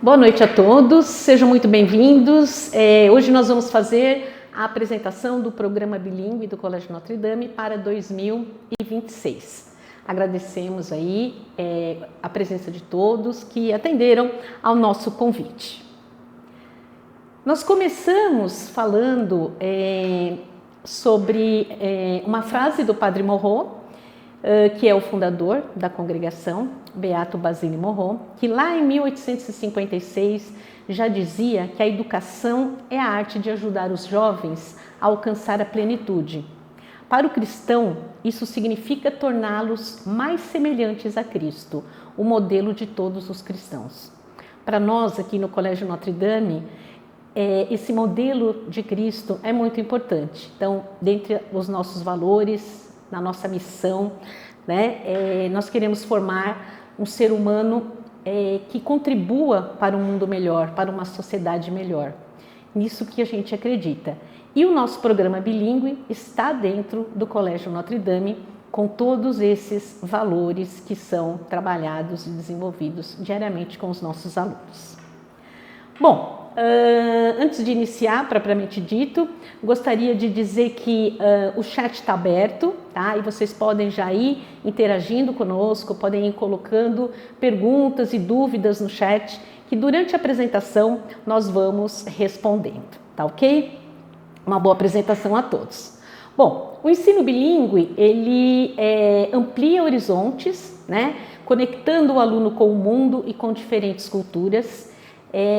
Boa noite a todos, sejam muito bem-vindos. Hoje nós vamos fazer a apresentação do programa bilíngue do Colégio Notre Dame para 2026. Agradecemos aí a presença de todos que atenderam ao nosso convite. Nós começamos falando sobre uma frase do Padre Morrot, que é o fundador da congregação, Beato Basílio Morrot, que lá em 1856 já dizia que a educação é a arte de ajudar os jovens a alcançar a plenitude. Para o cristão, isso significa torná-los mais semelhantes a Cristo, o modelo de todos os cristãos. Para nós aqui no Colégio Notre Dame, esse modelo de Cristo é muito importante. Então, dentre os nossos valores, na nossa missão, né, nós queremos formar um ser humano que contribua para um mundo melhor, para uma sociedade melhor. Nisso que a gente acredita. E o nosso programa bilíngue está dentro do Colégio Notre Dame, com todos esses valores que são trabalhados e desenvolvidos diariamente com os nossos alunos. Bom, antes de iniciar, propriamente dito, gostaria de dizer que o chat está aberto, tá? E vocês podem já ir interagindo conosco, podem ir colocando perguntas e dúvidas no chat, que durante a apresentação nós vamos respondendo, tá ok? Uma boa apresentação a todos. Bom, o ensino bilíngue, ele amplia horizontes, né? Conectando o aluno com o mundo e com diferentes culturas,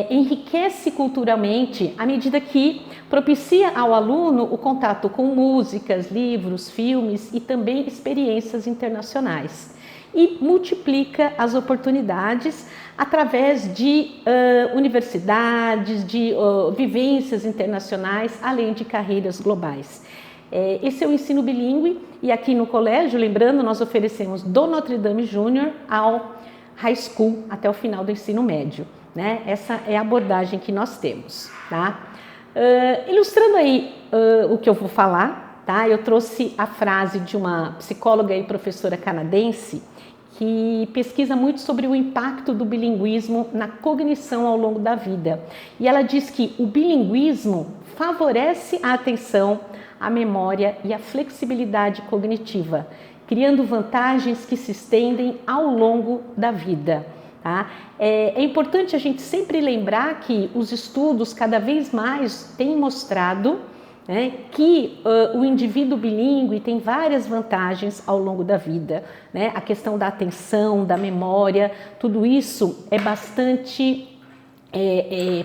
enriquece culturalmente à medida que propicia ao aluno o contato com músicas, livros, filmes e também experiências internacionais e multiplica as oportunidades através de universidades, de vivências internacionais, além de carreiras globais. Esse é o ensino bilíngue e aqui no colégio, lembrando, nós oferecemos do Notre Dame Júnior ao High School até o final do ensino médio. Né? Essa é a abordagem que nós temos, tá? Ilustrando aí o que eu vou falar, tá? Eu trouxe a frase de uma psicóloga e professora canadense que pesquisa muito sobre o impacto do bilinguismo na cognição ao longo da vida. E ela diz que o bilinguismo favorece a atenção, a memória e a flexibilidade cognitiva, criando vantagens que se estendem ao longo da vida. Tá? É importante a gente sempre lembrar que os estudos cada vez mais têm mostrado, né, que o indivíduo bilíngue tem várias vantagens ao longo da vida. Né? A questão da atenção, da memória, tudo isso é bastante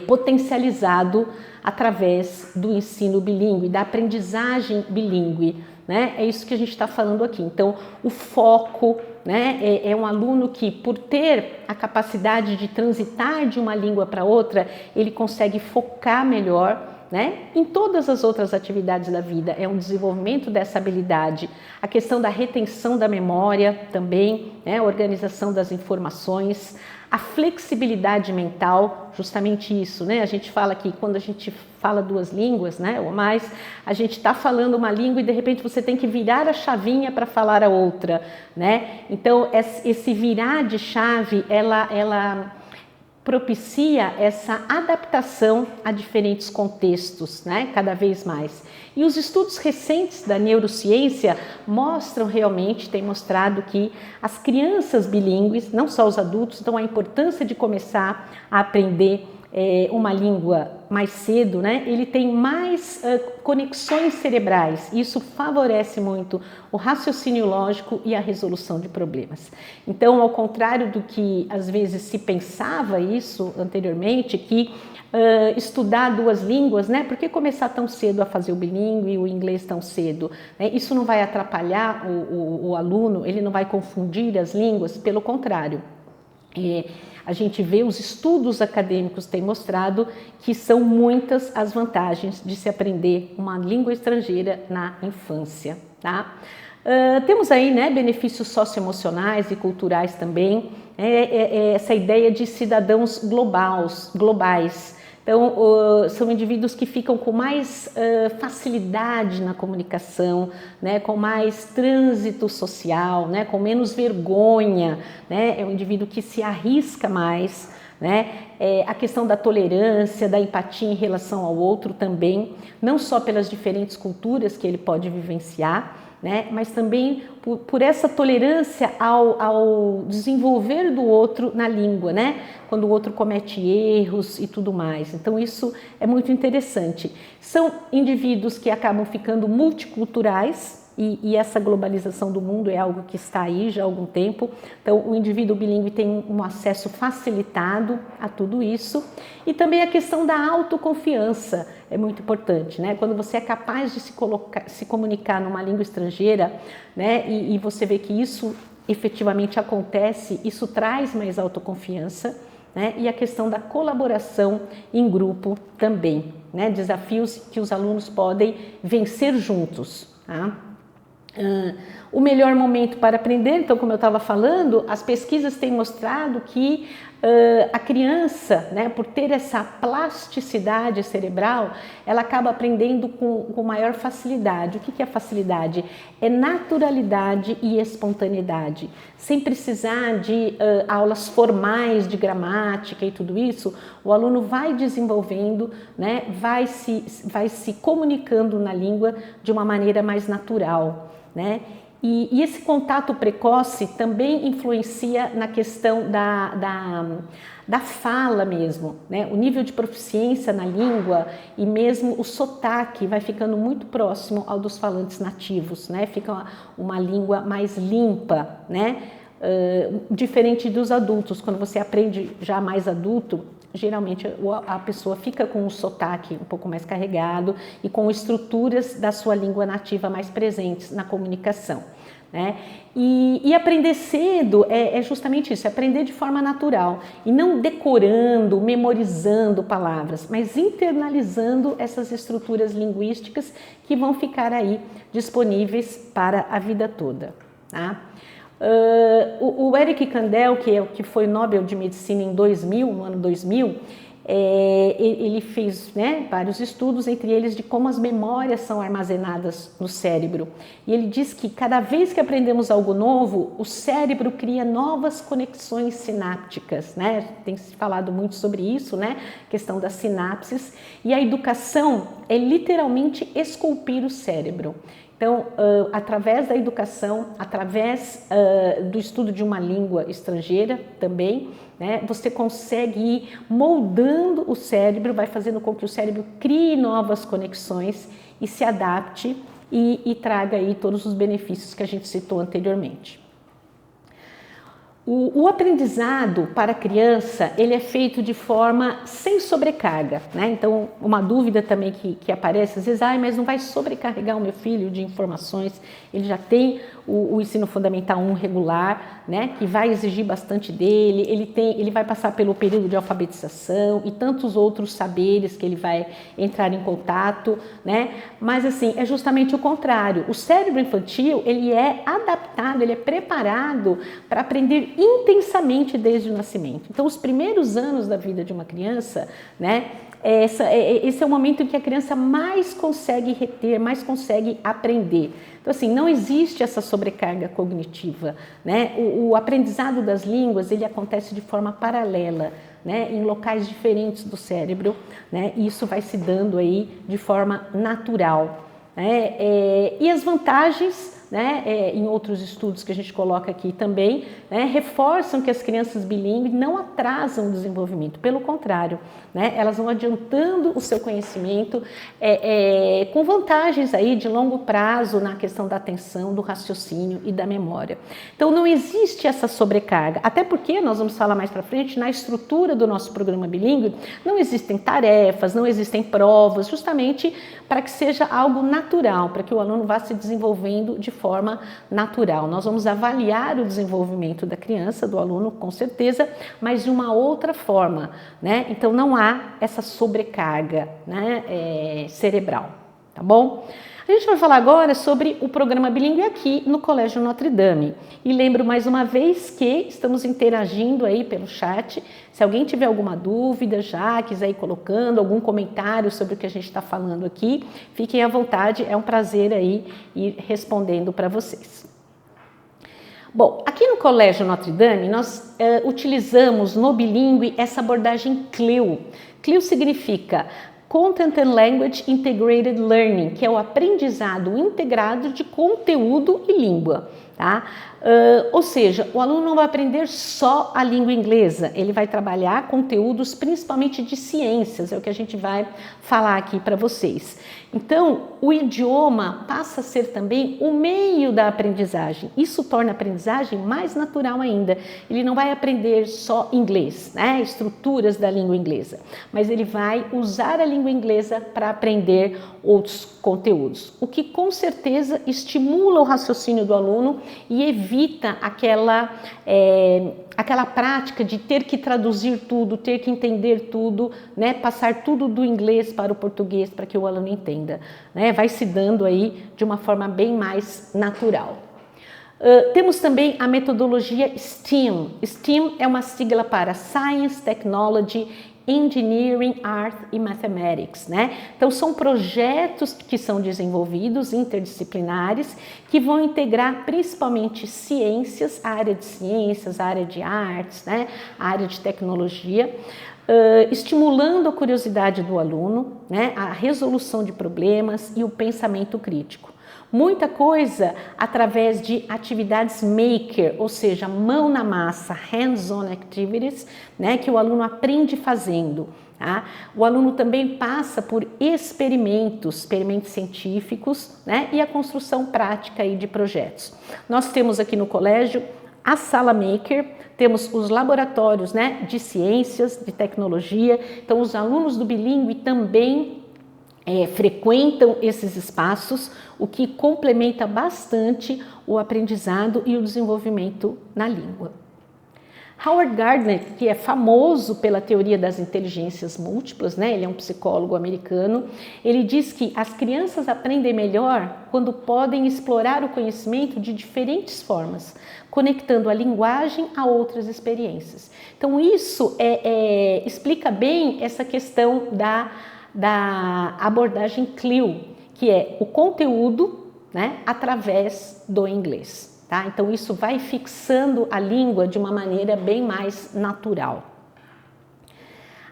potencializado através do ensino bilíngue, da aprendizagem bilíngue. Né? É isso que a gente está falando aqui. Então, o foco, né, é um aluno que, por ter a capacidade de transitar de uma língua para outra, ele consegue focar melhor, né, em todas as outras atividades da vida. É um desenvolvimento dessa habilidade. A questão da retenção da memória também, né, a organização das informações, a flexibilidade mental, justamente isso, né? A gente fala que quando a gente fala duas línguas, né, ou mais, a gente está falando uma língua e de repente você tem que virar a chavinha para falar a outra, né? Então, esse virar de chave, ela propicia essa adaptação a diferentes contextos, né, cada vez mais. E os estudos recentes da neurociência mostram realmente, têm mostrado que as crianças bilíngues, não só os adultos, então a importância de começar a aprender uma língua mais cedo, né? Ele tem mais conexões cerebrais. Isso favorece muito o raciocínio lógico e a resolução de problemas. Então, ao contrário do que às vezes se pensava isso anteriormente, que estudar duas línguas, né? Por que começar tão cedo a fazer o bilíngue e o inglês tão cedo? Né? Isso não vai atrapalhar o aluno, ele não vai confundir as línguas, pelo contrário. A gente vê, os estudos acadêmicos têm mostrado que são muitas as vantagens de se aprender uma língua estrangeira na infância. Tá? Temos aí, né, benefícios socioemocionais e culturais também, essa ideia de cidadãos globais. Então, são indivíduos que ficam com mais facilidade na comunicação, né, com mais trânsito social, né, com menos vergonha, né, é um indivíduo que se arrisca mais, né? A questão da tolerância, da empatia em relação ao outro também, não só pelas diferentes culturas que ele pode vivenciar, né? Mas também por essa tolerância ao desenvolver do outro na língua, né? Quando o outro comete erros e tudo mais. Então isso é muito interessante. São indivíduos que acabam ficando multiculturais, e essa globalização do mundo é algo que está aí já há algum tempo. Então, o indivíduo bilíngue tem um acesso facilitado a tudo isso. E também a questão da autoconfiança é muito importante, né? Quando você é capaz de se comunicar numa língua estrangeira, né? E você vê que isso efetivamente acontece, isso traz mais autoconfiança, né? E a questão da colaboração em grupo também, né? Desafios que os alunos podem vencer juntos, tá? O melhor momento para aprender, então, como eu estava falando, as pesquisas têm mostrado que a criança, né, por ter essa plasticidade cerebral, ela acaba aprendendo com maior facilidade. O que é facilidade? É naturalidade e espontaneidade. Sem precisar de aulas formais de gramática e tudo isso, o aluno vai desenvolvendo, né, vai se comunicando na língua de uma maneira mais natural, né? E esse contato precoce também influencia na questão da fala mesmo, né? O nível de proficiência na língua e mesmo o sotaque vai ficando muito próximo ao dos falantes nativos, né? Fica uma língua mais limpa, né? Diferente dos adultos, quando você aprende já mais adulto, geralmente a pessoa fica com um sotaque um pouco mais carregado e com estruturas da sua língua nativa mais presentes na comunicação, né? E aprender cedo é justamente isso, é aprender de forma natural e não decorando, memorizando palavras, mas internalizando essas estruturas linguísticas que vão ficar aí disponíveis para a vida toda, tá? O Eric Kandel, que foi Nobel de Medicina em 2000, no ano 2000, ele fez, né, vários estudos, entre eles de como as memórias são armazenadas no cérebro. E ele diz que cada vez que aprendemos algo novo, o cérebro cria novas conexões sinápticas, né? Tem se falado muito sobre isso, né? Questão das sinapses. E a educação é literalmente esculpir o cérebro. Então, através da educação, através do estudo de uma língua estrangeira também, né, você consegue ir moldando o cérebro, vai fazendo com que o cérebro crie novas conexões e se adapte e traga aí todos os benefícios que a gente citou anteriormente. O aprendizado para a criança, ele é feito de forma sem sobrecarga, né? Então, uma dúvida também que aparece, às vezes, mas não vai sobrecarregar o meu filho de informações, ele já tem o ensino fundamental 1 regular, né? Que vai exigir bastante dele, ele vai passar pelo período de alfabetização e tantos outros saberes que ele vai entrar em contato, né? Mas, assim, é justamente o contrário, o cérebro infantil, ele é adaptado, ele é preparado para aprender intensamente desde o nascimento. Então, os primeiros anos da vida de uma criança, né, esse é o momento em que a criança mais consegue reter, mais consegue aprender. Então, assim, não existe essa sobrecarga cognitiva, né? O aprendizado das línguas, ele acontece de forma paralela, né, em locais diferentes do cérebro, né? E isso vai se dando aí de forma natural, né? E as vantagens, né, em outros estudos que a gente coloca aqui também, né, reforçam que as crianças bilíngues não atrasam o desenvolvimento, pelo contrário, né, elas vão adiantando o seu conhecimento com vantagens aí de longo prazo na questão da atenção, do raciocínio e da memória. Então não existe essa sobrecarga, até porque nós vamos falar mais para frente, na estrutura do nosso programa bilíngue não existem tarefas, não existem provas, justamente para que seja algo natural, para que o aluno vá se desenvolvendo de forma natural. Nós vamos avaliar o desenvolvimento da criança, do aluno, com certeza, mas de uma outra forma, né? Então não há essa sobrecarga, né, cerebral, tá bom? A gente vai falar agora sobre o programa bilíngue aqui no Colégio Notre Dame. E lembro mais uma vez que estamos interagindo aí pelo chat. Se alguém tiver alguma dúvida já, quiser ir colocando algum comentário sobre o que a gente está falando aqui, fiquem à vontade, é um prazer aí ir respondendo para vocês. Bom, aqui no Colégio Notre Dame, nós utilizamos no bilíngue essa abordagem CLIL. CLIL significa Content and Language Integrated Learning, que é o aprendizado integrado de conteúdo e língua, tá? Ou seja, o aluno não vai aprender só a língua inglesa, ele vai trabalhar conteúdos principalmente de ciências, é o que a gente vai falar aqui para vocês. Então, o idioma passa a ser também o meio da aprendizagem. Isso torna a aprendizagem mais natural ainda. Ele não vai aprender só inglês, né? Estruturas da língua inglesa, mas ele vai usar a língua inglesa para aprender outros conteúdos, o que com certeza estimula o raciocínio do aluno e evita aquela prática de ter que traduzir tudo, ter que entender tudo, né? Passar tudo do inglês para o português para que o aluno entenda, né? Vai se dando aí de uma forma bem mais natural. Temos também a metodologia STEAM. STEAM é uma sigla para Science, Technology, Engineering, Art e Mathematics, né? Então são projetos que são desenvolvidos interdisciplinares que vão integrar principalmente ciências, a área de ciências, a área de artes, né? A área de tecnologia, estimulando a curiosidade do aluno, né? A resolução de problemas e o pensamento crítico. Muita coisa através de atividades maker, ou seja, mão na massa, hands-on activities, né, que o aluno aprende fazendo. Tá? O aluno também passa por experimentos científicos, né, e a construção prática aí de projetos. Nós temos aqui no colégio a sala maker, temos os laboratórios, né, de ciências, de tecnologia, então os alunos do bilíngue também frequentam esses espaços, o que complementa bastante o aprendizado e o desenvolvimento na língua. Howard Gardner, que é famoso pela teoria das inteligências múltiplas, né? Ele é um psicólogo americano, ele diz que as crianças aprendem melhor quando podem explorar o conhecimento de diferentes formas, conectando a linguagem a outras experiências. Então isso explica bem essa questão da abordagem CLIL, que é o conteúdo, né, através do inglês. Tá? Então isso vai fixando a língua de uma maneira bem mais natural.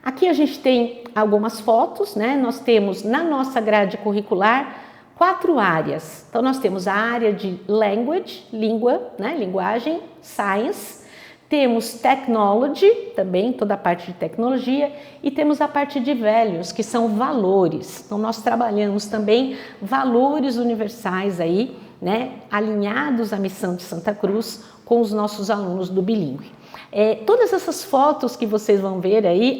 Aqui a gente tem algumas fotos, né? Nós temos na nossa grade curricular 4 áreas. Então nós temos a área de language, língua, né, linguagem, science, temos technology, também toda a parte de tecnologia, e temos a parte de values, que são valores. Então nós trabalhamos também valores universais aí, né, alinhados à missão de Santa Cruz com os nossos alunos do bilíngue. Todas essas fotos que vocês vão ver aí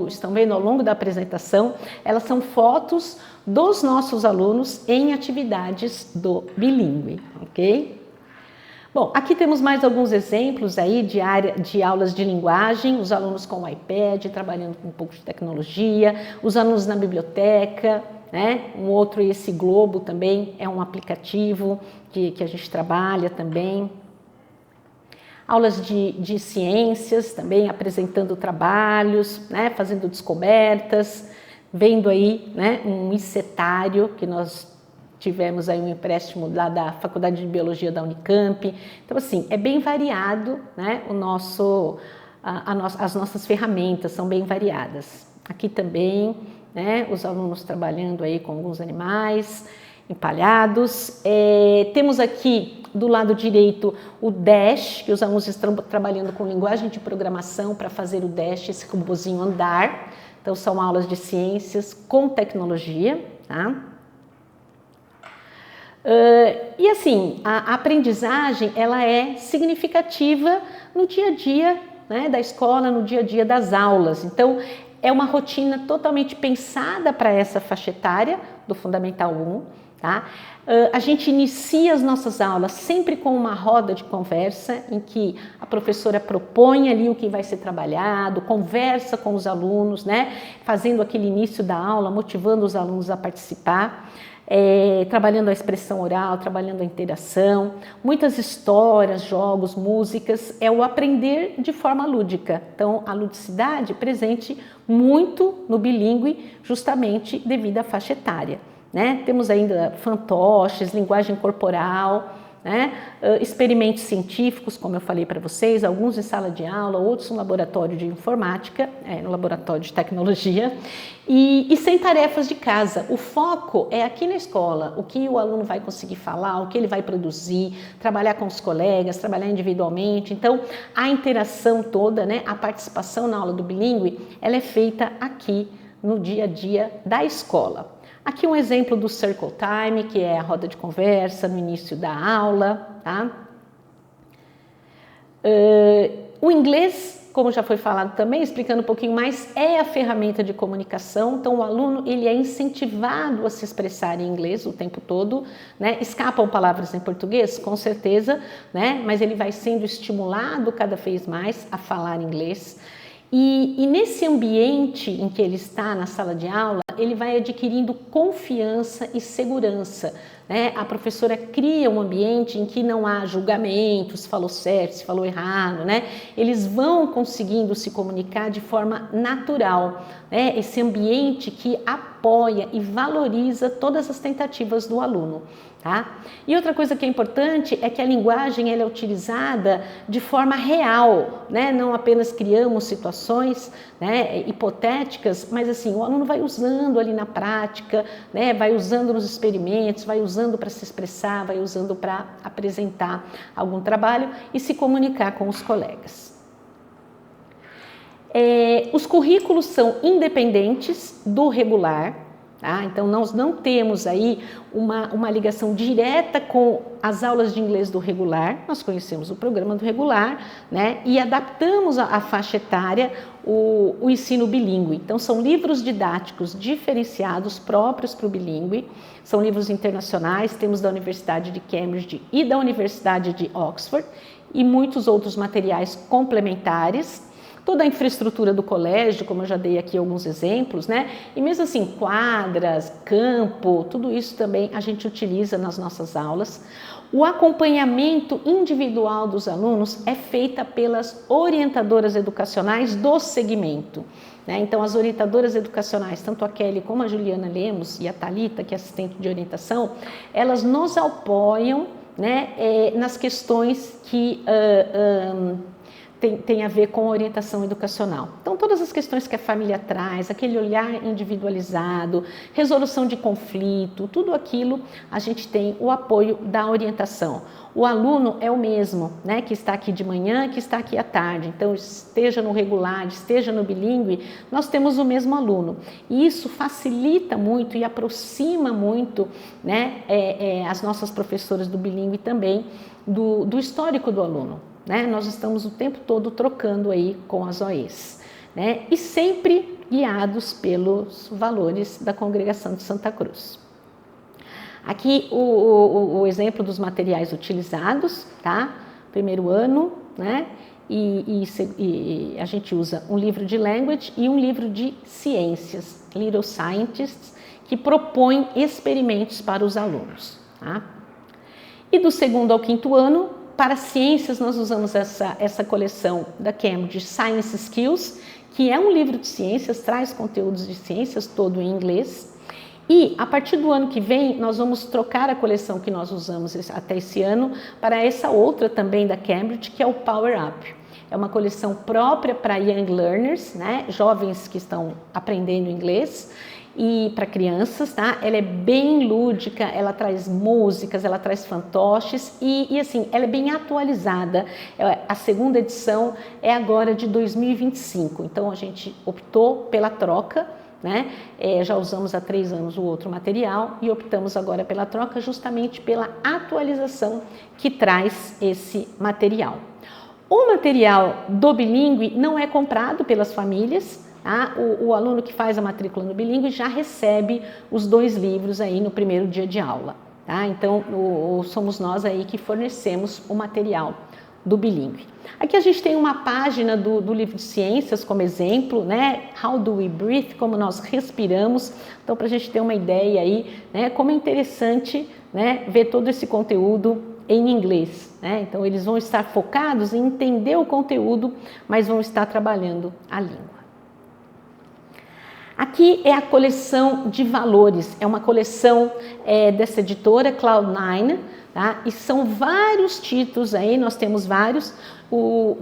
estão vendo ao longo da apresentação, elas são fotos dos nossos alunos em atividades do bilíngue, ok? Bom, aqui temos mais alguns exemplos aí de aulas de linguagem, os alunos com o iPad, trabalhando com um pouco de tecnologia, os alunos na biblioteca, né? Um outro, esse Globo também é um aplicativo que a gente trabalha também. Aulas de ciências também, apresentando trabalhos, né? Fazendo descobertas, vendo aí, né? Um encetário que nós tivemos aí um empréstimo lá da Faculdade de Biologia da Unicamp. Então, assim, é bem variado, né? As nossas ferramentas são bem variadas. Aqui também, né? Os alunos trabalhando aí com alguns animais empalhados. Temos aqui do lado direito o Dash, que os alunos estão trabalhando com linguagem de programação para fazer o Dash, esse robozinho andar. Então, são aulas de ciências com tecnologia, tá? E assim, a aprendizagem ela é significativa no dia a dia, né, da escola, no dia a dia das aulas. Então, é uma rotina totalmente pensada para essa faixa etária do Fundamental 1. Tá? A gente inicia as nossas aulas sempre com uma roda de conversa em que a professora propõe ali o que vai ser trabalhado, conversa com os alunos, né? Fazendo aquele início da aula, motivando os alunos a participar. Trabalhando a expressão oral, trabalhando a interação, muitas histórias, jogos, músicas, é o aprender de forma lúdica. Então, a ludicidade presente muito no bilíngue, justamente devido à faixa etária. Né? Temos ainda fantoches, linguagem corporal, né? Experimentos científicos, como eu falei para vocês, alguns em sala de aula, outros no laboratório de informática, no laboratório de tecnologia, e sem tarefas de casa. O foco é aqui na escola, o que o aluno vai conseguir falar, o que ele vai produzir, trabalhar com os colegas, trabalhar individualmente. Então, a interação toda, né, a participação na aula do bilíngue, ela é feita aqui no dia a dia da escola. Aqui um exemplo do Circle Time, que é a roda de conversa no início da aula, tá? O inglês, como já foi falado também, explicando um pouquinho mais, é a ferramenta de comunicação. Então, o aluno ele é incentivado a se expressar em inglês o tempo todo, né? Escapam palavras em português, com certeza, né? Mas ele vai sendo estimulado cada vez mais a falar inglês. E nesse ambiente em que ele está na sala de aula, ele vai adquirindo confiança e segurança, né? A professora cria um ambiente em que não há julgamentos, se falou certo, se falou errado, né? Eles vão conseguindo se comunicar de forma natural, né? Esse ambiente que apoia e valoriza todas as tentativas do aluno. Tá? E outra coisa que é importante é que a linguagem ela é utilizada de forma real, né? Não apenas criamos situações, né, hipotéticas, mas assim, o aluno vai usando ali na prática, né, vai usando nos experimentos, vai usando para se expressar, vai usando para apresentar algum trabalho e se comunicar com os colegas. Os currículos são independentes do regular. Tá? Então, nós não temos aí uma ligação direta com as aulas de inglês do regular, nós conhecemos o programa do regular, né? E adaptamos a faixa etária o ensino bilíngue. Então, são livros didáticos diferenciados próprios para o bilíngue, são livros internacionais, temos da Universidade de Cambridge e da Universidade de Oxford e muitos outros materiais complementares. Toda a infraestrutura do colégio, como eu já dei aqui alguns exemplos, né? E mesmo assim, quadras, campo, tudo isso também a gente utiliza nas nossas aulas. O acompanhamento individual dos alunos é feita pelas orientadoras educacionais do segmento. Né? Então, as orientadoras educacionais, tanto a Kelly como a Juliana Lemos e a Thalita, que é assistente de orientação, elas nos apoiam, né, nas questões que tem a ver com orientação educacional. Então, todas as questões que a família traz, aquele olhar individualizado, resolução de conflito, tudo aquilo a gente tem o apoio da orientação. O aluno é o mesmo, né, que está aqui de manhã, que está aqui à tarde. Então, esteja no regular, esteja no bilíngue, nós temos o mesmo aluno. E isso facilita muito e aproxima muito, né, as nossas professoras do bilíngue também do histórico do aluno. Né? Nós estamos o tempo todo trocando aí com as OEs, né? E sempre guiados pelos valores da Congregação de Santa Cruz. Aqui o exemplo dos materiais utilizados, tá? Primeiro ano, né? E a gente usa um livro de language e um livro de ciências, Little Scientists, que propõe experimentos para os alunos, tá? E do segundo ao quinto ano, para ciências, nós usamos essa coleção da Cambridge Science Skills, que é um livro de ciências, traz conteúdos de ciências, todo em inglês. E, a partir do ano que vem, nós vamos trocar a coleção que nós usamos até esse ano para essa outra também da Cambridge, que é o Power Up. É uma coleção própria para Young Learners, né? Jovens que estão aprendendo inglês. E para crianças, tá? Ela é bem lúdica, ela traz músicas, ela traz fantoches e assim, ela é bem atualizada. A segunda edição é agora de 2025, então a gente optou pela troca, né? Já usamos há 3 anos o outro material e optamos agora pela troca justamente pela atualização que traz esse material. O material do bilíngue não é comprado pelas famílias. O aluno que faz a matrícula no bilíngue já recebe os 2 livros aí no primeiro dia de aula. Tá? Então, somos nós aí que fornecemos o material do bilíngue. Aqui a gente tem uma página do livro de ciências como exemplo, né? How do we breathe? Como nós respiramos. Então, para a gente ter uma ideia aí, né? Como é interessante, né? Ver todo esse conteúdo em inglês, né? Então, eles vão estar focados em entender o conteúdo, mas vão estar trabalhando a língua. Aqui é a coleção de valores, é uma coleção dessa editora Cloud9, tá? E são vários títulos aí, nós temos vários,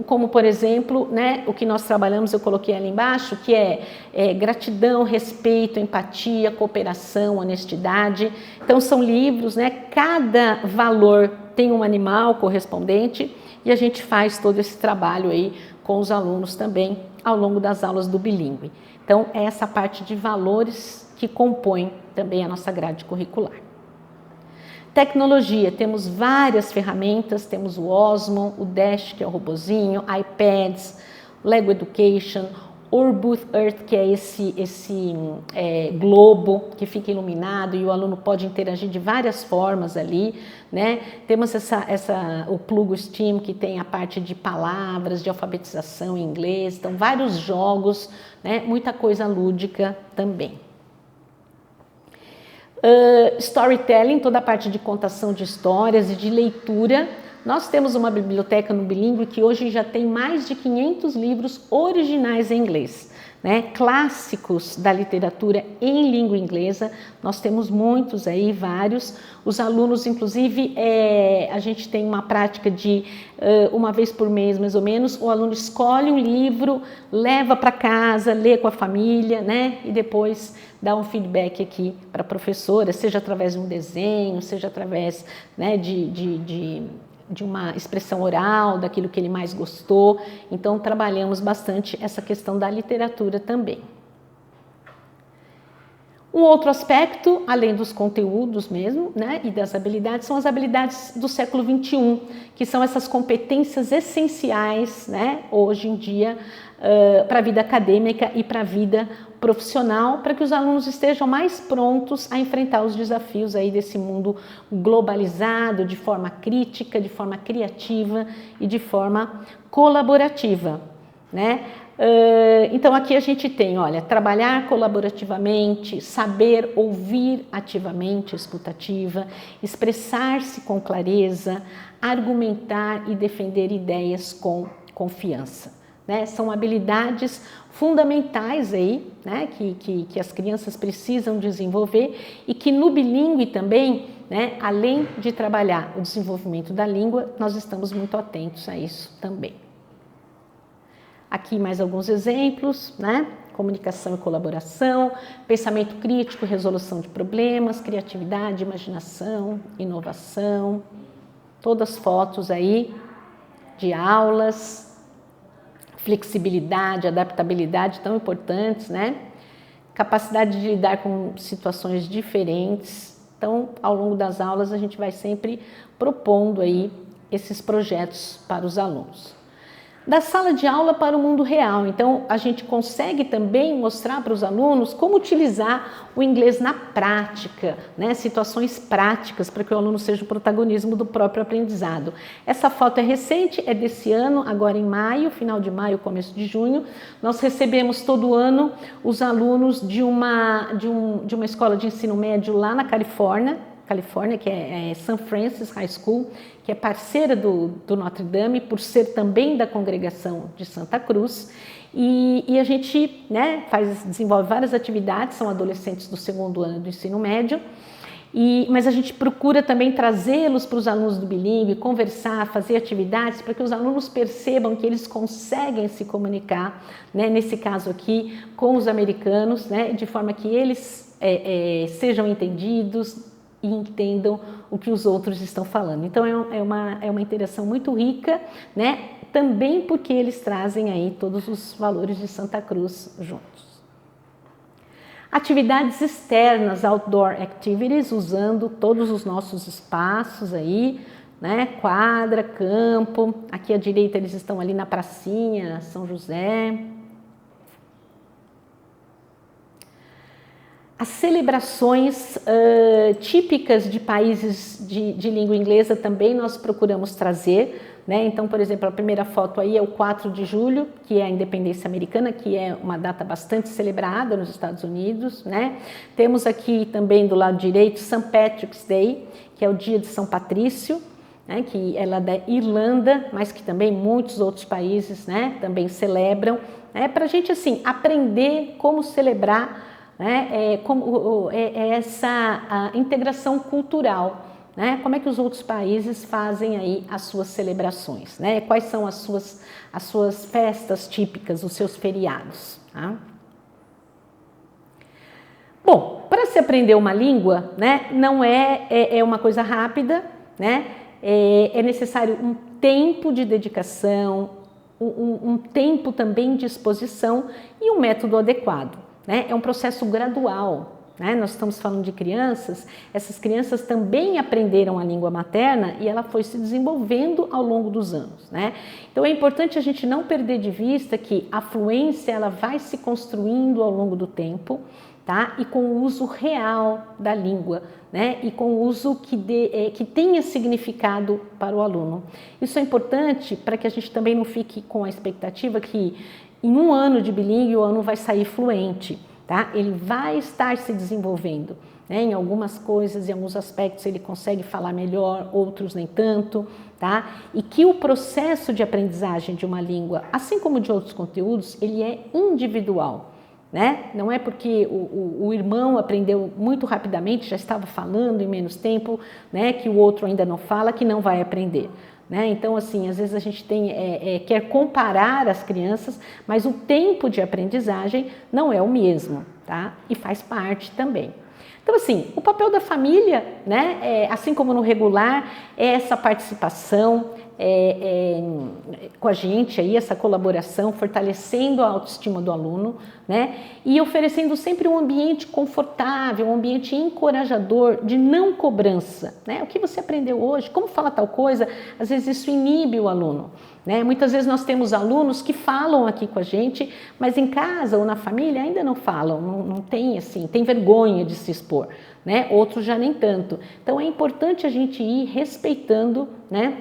como por exemplo, né, o que nós trabalhamos, eu coloquei ali embaixo, que é gratidão, respeito, empatia, cooperação, honestidade. Então são livros, né, cada valor tem um animal correspondente e a gente faz todo esse trabalho aí com os alunos também ao longo das aulas do bilíngue. Então é essa parte de valores que compõe também a nossa grade curricular. Tecnologia, temos várias ferramentas, temos o Osmo, o Dash, que é o robozinho, iPads, Lego Education, Orbooth Earth, que é esse globo que fica iluminado e o aluno pode interagir de várias formas ali, né? Temos o Plugo Steam, que tem a parte de palavras, de alfabetização em inglês, então vários jogos, né? Muita coisa lúdica também. Storytelling, toda a parte de contação de histórias e de leitura. Nós temos uma biblioteca no bilíngue que hoje já tem mais de 500 livros originais em inglês, né? Clássicos da literatura em língua inglesa, nós temos muitos aí, vários. Os alunos, inclusive, a gente tem uma prática de uma vez por mês, mais ou menos, o aluno escolhe um livro, leva para casa, lê com a família, né? E depois dá um feedback aqui para a professora, seja através de um desenho, seja através, né, de uma expressão oral, daquilo que ele mais gostou. Então, trabalhamos bastante essa questão da literatura também. Um outro aspecto, além dos conteúdos mesmo, né, e das habilidades, são as habilidades do século XXI, que são essas competências essenciais, né, hoje em dia, para a vida acadêmica e para a vida profissional, para que os alunos estejam mais prontos a enfrentar os desafios aí desse mundo globalizado, de forma crítica, de forma criativa e de forma colaborativa, né? Então aqui a gente tem, olha, trabalhar colaborativamente, saber ouvir ativamente, escutativa, expressar-se com clareza, argumentar e defender ideias com confiança. Né? São habilidades fundamentais aí, né? que as crianças precisam desenvolver e que no bilíngue também, né? Além de trabalhar o desenvolvimento da língua, nós estamos muito atentos a isso também. Aqui mais alguns exemplos, né? Comunicação e colaboração, pensamento crítico, resolução de problemas, criatividade, imaginação, inovação, todas fotos aí de aulas, flexibilidade, adaptabilidade tão importantes, né? Capacidade de lidar com situações diferentes. Então, ao longo das aulas, a gente vai sempre propondo aí esses projetos para os alunos. Da sala de aula para o mundo real. Então, a gente consegue também mostrar para os alunos como utilizar o inglês na prática, né? Situações práticas para que o aluno seja o protagonismo do próprio aprendizado. Essa foto é recente, é desse ano, agora em maio, final de maio, começo de junho. Nós recebemos todo ano os alunos de uma escola de ensino médio lá na Califórnia, que é St. Francis High School, que é parceira do Notre Dame, por ser também da congregação de Santa Cruz. E a gente, né, desenvolve várias atividades, são adolescentes do segundo ano do ensino médio, mas a gente procura também trazê-los para os alunos do bilíngue, conversar, fazer atividades para que os alunos percebam que eles conseguem se comunicar, né, nesse caso aqui, com os americanos, né, de forma que eles sejam entendidos e entendam o que os outros estão falando. Então é uma interação muito rica, né? Também porque eles trazem aí todos os valores de Santa Cruz juntos. Atividades externas, outdoor activities, usando todos os nossos espaços aí, né? Quadra, campo. Aqui à direita eles estão ali na pracinha, São José. As celebrações típicas de países de língua inglesa também nós procuramos trazer, né? Então, por exemplo, a primeira foto aí é o 4 de julho, que é a independência americana, que é uma data bastante celebrada nos Estados Unidos, né? Temos aqui também do lado direito St. Patrick's Day, que é o dia de São Patrício, né? Que é lá da Irlanda, mas que também muitos outros países, né, também celebram, né? Para a gente assim aprender como celebrar, né, essa a integração cultural, né? Como é que os outros países fazem aí as suas celebrações, né? Quais são as suas festas típicas, os seus feriados, tá? Bom, para se aprender uma língua, né, não é uma coisa rápida, né? É necessário um tempo de dedicação, um tempo também de exposição e um método adequado, né? É um processo gradual, né? Nós estamos falando de crianças, essas crianças também aprenderam a língua materna e ela foi se desenvolvendo ao longo dos anos, né? Então é importante a gente não perder de vista que a fluência ela vai se construindo ao longo do tempo, tá? E com o uso real da língua, né? E com o uso que tenha significado para o aluno. Isso é importante para que a gente também não fique com a expectativa que em um ano de bilíngue o aluno vai sair fluente, tá? Ele vai estar se desenvolvendo, né? Em algumas coisas, em alguns aspectos ele consegue falar melhor, outros nem tanto, tá? E que o processo de aprendizagem de uma língua, assim como de outros conteúdos, ele é individual. Né? Não é porque o irmão aprendeu muito rapidamente, já estava falando em menos tempo, né, que o outro ainda não fala, que não vai aprender. Né? Então, assim, às vezes a gente quer comparar as crianças, mas o tempo de aprendizagem não é o mesmo, tá? E faz parte também. Então, assim, o papel da família, né, assim como no regular, é essa participação com a gente, aí, essa colaboração, fortalecendo a autoestima do aluno, né, e oferecendo sempre um ambiente confortável, um ambiente encorajador, de não cobrança. Né? O que você aprendeu hoje, como fala tal coisa, às vezes isso inibe o aluno. Né? Muitas vezes nós temos alunos que falam aqui com a gente, mas em casa ou na família ainda não falam, não tem assim, tem vergonha de se expor, né? Outros já nem tanto. Então é importante a gente ir respeitando, né,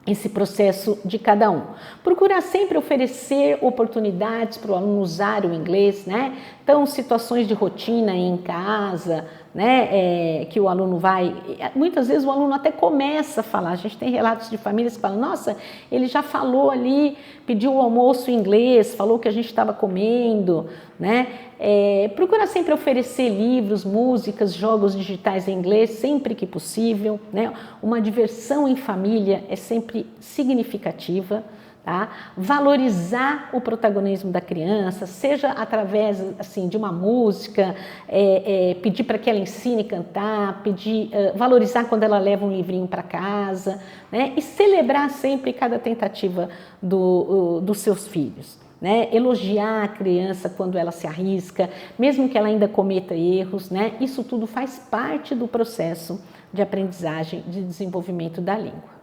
esse processo de cada um. Procurar sempre oferecer oportunidades para o aluno usar o inglês, né? Então, situações de rotina em casa, né? Que o aluno vai... Muitas vezes o aluno até começa a falar. A gente tem relatos de famílias que falam, nossa, ele já falou ali, pediu o almoço em inglês, falou que a gente estava comendo, né? Procurar sempre oferecer livros, músicas, jogos digitais em inglês, sempre que possível, né? Uma diversão em família é sempre significativa, tá? Valorizar o protagonismo da criança, seja através assim, de uma música, pedir para que ela ensine a cantar, valorizar quando ela leva um livrinho para casa, né? E celebrar sempre cada tentativa dos seus filhos. Né? Elogiar a criança quando ela se arrisca, mesmo que ela ainda cometa erros, né? Isso tudo faz parte do processo de aprendizagem, de desenvolvimento da língua.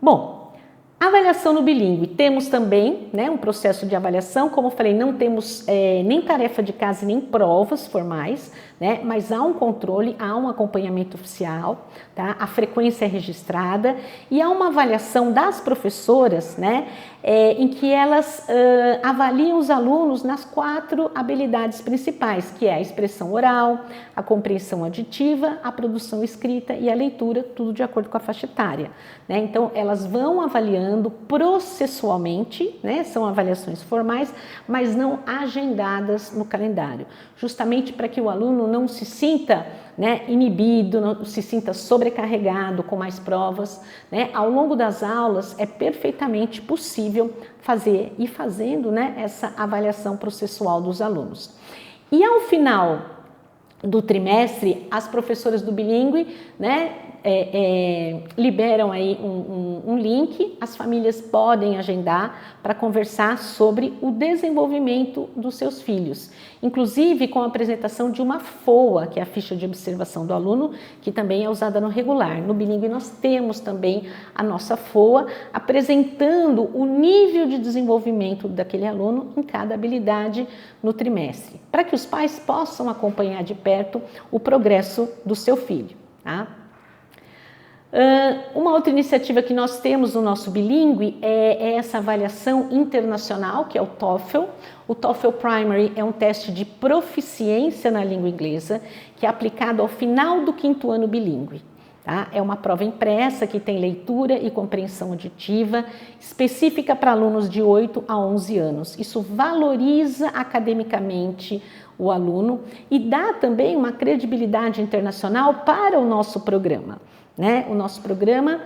Bom, avaliação no bilíngue. Temos também, né, um processo de avaliação, como eu falei, não temos nem tarefa de casa, nem provas formais, né, mas há um controle, há um acompanhamento oficial, tá? A frequência é registrada e há uma avaliação das professoras, né, em que elas avaliam os alunos nas 4 habilidades principais, que é a expressão oral, a compreensão auditiva, a produção escrita e a leitura, tudo de acordo com a faixa etária. Né? Então, elas vão avaliando processualmente, né? São avaliações formais, mas não agendadas no calendário, justamente para que o aluno não se sinta, né, inibido, não se sinta sobrecarregado com mais provas. Né? Ao longo das aulas é perfeitamente possível ir fazendo, né, essa avaliação processual dos alunos. E ao final do trimestre, as professoras do bilíngue, né, liberam aí um link, as famílias podem agendar para conversar sobre o desenvolvimento dos seus filhos, inclusive com a apresentação de uma FOA, que é a ficha de observação do aluno, que também é usada no regular. No bilíngue nós temos também a nossa FOA, apresentando o nível de desenvolvimento daquele aluno em cada habilidade no trimestre, para que os pais possam acompanhar de perto o progresso do seu filho. Tá? Uma outra iniciativa que nós temos no nosso bilíngue é essa avaliação internacional, que é o TOEFL. O TOEFL Primary é um teste de proficiência na língua inglesa, que é aplicado ao final do 5º ano bilíngue. Tá? É uma prova impressa que tem leitura e compreensão auditiva, específica para alunos de 8 a 11 anos. Isso valoriza academicamente o aluno e dá também uma credibilidade internacional para o nosso programa, né? O nosso programa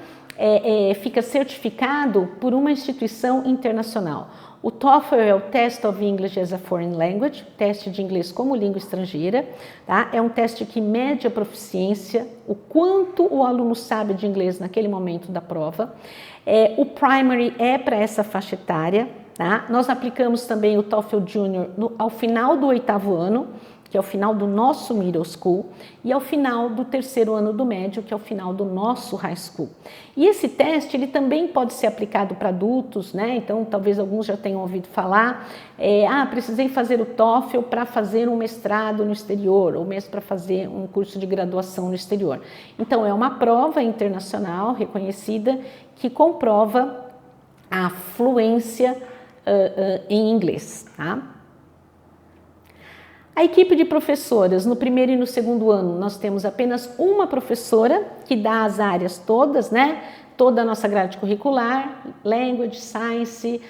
fica certificado por uma instituição internacional. O TOEFL é o Test of English as a Foreign Language, teste de inglês como língua estrangeira, tá? É um teste que mede a proficiência, o quanto o aluno sabe de inglês naquele momento da prova. O Primary é para essa faixa etária, tá? Nós aplicamos também o TOEFL Junior ao final do 8º ano, que é o final do nosso middle school, e ao final do 3º ano do médio, que é o final do nosso high school. E esse teste, ele também pode ser aplicado para adultos, né? Então, talvez alguns já tenham ouvido falar, precisei fazer o TOEFL para fazer um mestrado no exterior, ou mesmo para fazer um curso de graduação no exterior. Então, é uma prova internacional reconhecida que comprova a fluência em inglês, tá? A equipe de professoras, no 1º e no 2º ano, nós temos apenas uma professora que dá as áreas todas, né? Toda a nossa grade curricular, Language, Science,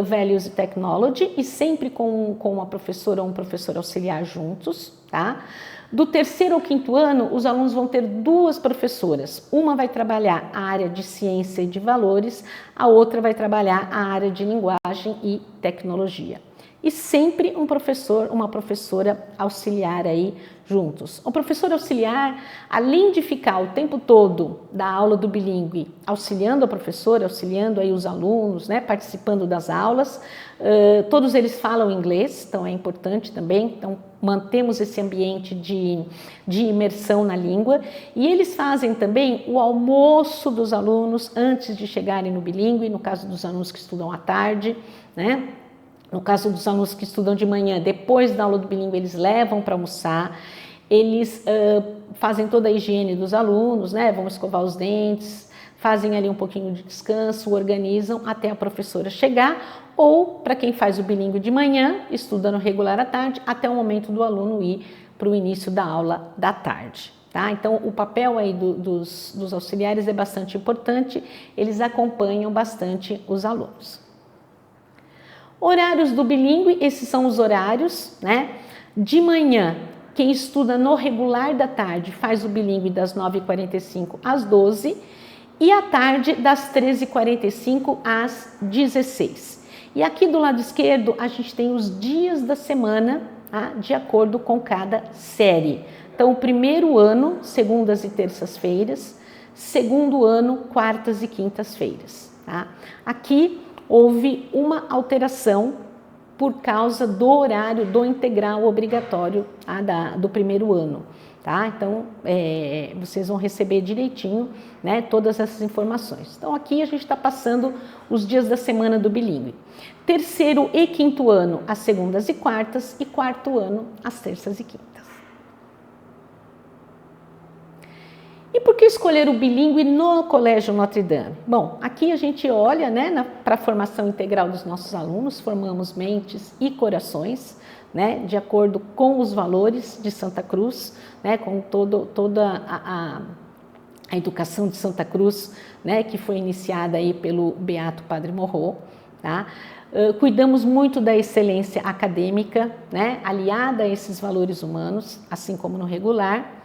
Values e Technology, e sempre com uma professora ou um professor auxiliar juntos, tá? Do 3º ao 5º ano, os alunos vão ter 2 professoras. Uma vai trabalhar a área de ciência e de valores, a outra vai trabalhar a área de linguagem e tecnologia. E sempre um professor, uma professora auxiliar aí juntos. O professor auxiliar, além de ficar o tempo todo da aula do bilíngue, auxiliando a professora, auxiliando aí os alunos, né, participando das aulas, todos eles falam inglês, então é importante também, então mantemos esse ambiente de imersão na língua, e eles fazem também o almoço dos alunos antes de chegarem no bilíngue, no caso dos alunos que estudam à tarde, né? No caso dos alunos que estudam de manhã, depois da aula do bilíngue, eles levam para almoçar, eles fazem toda a higiene dos alunos, né? Vão escovar os dentes, fazem ali um pouquinho de descanso, organizam até a professora chegar, ou para quem faz o bilíngue de manhã, estuda no regular à tarde, até o momento do aluno ir para o início da aula da tarde. Tá? Então, o papel aí dos auxiliares é bastante importante, eles acompanham bastante os alunos. Horários do bilíngue, esses são os horários, né? De manhã, quem estuda no regular da tarde faz o bilíngue das 9h45 às 12h e à tarde das 13h45 às 16h. E aqui do lado esquerdo a gente tem os dias da semana, tá? De acordo com cada série. Então, o 1º ano, segundas e terças-feiras, 2º ano, quartas e quintas-feiras. Tá? Aqui houve uma alteração por causa do horário do integral obrigatório, tá? Do 1º ano. Tá? Então, vocês vão receber direitinho, né, todas essas informações. Então, aqui a gente está passando os dias da semana do bilíngue. 3º e 5º ano, às segundas e quartas, e 4º ano, às terças e quintas. E por que escolher o bilíngue no Colégio Notre Dame? Bom, aqui a gente olha, né, para a formação integral dos nossos alunos, formamos mentes e corações, né, de acordo com os valores de Santa Cruz, né, com toda a educação de Santa Cruz, né, que foi iniciada aí pelo Beato Padre Morrot, tá? Cuidamos muito da excelência acadêmica, né, aliada a esses valores humanos, assim como no regular.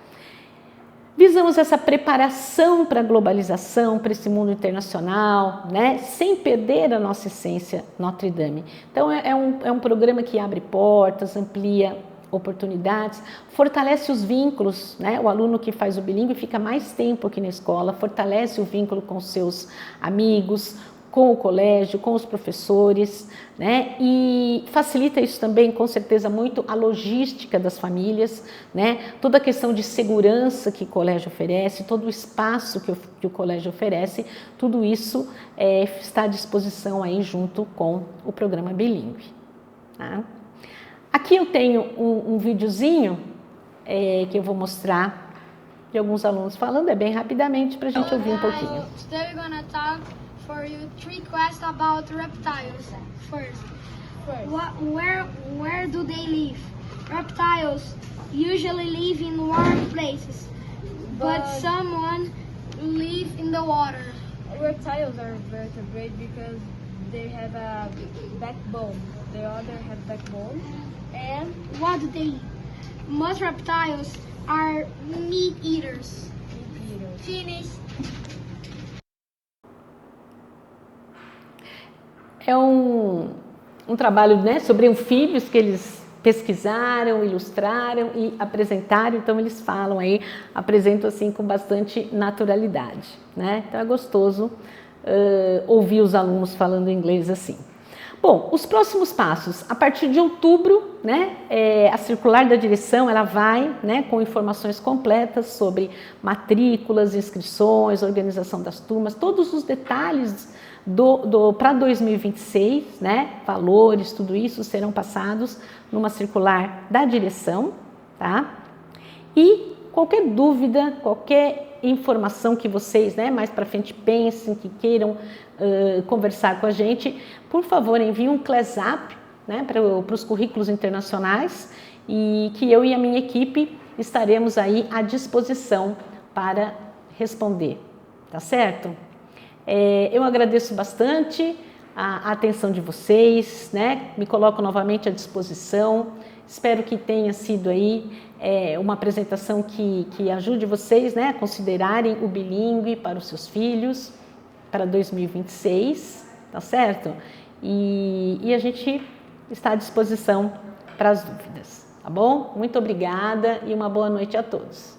Visamos essa preparação para a globalização, para esse mundo internacional, né? Sem perder a nossa essência Notre Dame. Então, é um programa que abre portas, amplia oportunidades, fortalece os vínculos, né? O aluno que faz o bilíngue fica mais tempo aqui na escola, fortalece o vínculo com seus amigos, com o colégio, com os professores, né? E facilita isso também, com certeza, muito a logística das famílias, né? Toda a questão de segurança que o colégio oferece, todo o espaço que o colégio oferece, tudo isso está à disposição aí junto com o programa bilíngue. Tá? Aqui eu tenho um videozinho que eu vou mostrar de alguns alunos falando, bem rapidamente para a gente ouvir um pouquinho. For you 3 questions about reptiles. First, where do they live? Reptiles usually live in warm places, but live in the water? Reptiles are vertebrate because they have a backbone. The other have backbone. And What do they eat? Most reptiles are meat eaters. Finish. É um trabalho, né, sobre anfíbios que eles pesquisaram, ilustraram e apresentaram, então eles falam aí, apresentam assim com bastante naturalidade, né? Então é gostoso ouvir os alunos falando inglês assim. Bom, os próximos passos, a partir de outubro, né, a circular da direção ela vai, né, com informações completas sobre matrículas, inscrições, organização das turmas, todos os detalhes para 2026, né, valores, tudo isso serão passados numa circular da direção, tá? E qualquer dúvida, qualquer informação que vocês, né, mais para frente pensem, que queiram conversar com a gente, por favor, enviem um class up, né, para os currículos internacionais e que eu e a minha equipe estaremos aí à disposição para responder, tá certo? Eu agradeço bastante a atenção de vocês, né? Me coloco novamente à disposição. Espero que tenha sido aí uma apresentação que ajude vocês, né, a considerarem o bilíngue para os seus filhos para 2026, tá certo? E a gente está à disposição para as dúvidas, tá bom? Muito obrigada e uma boa noite a todos.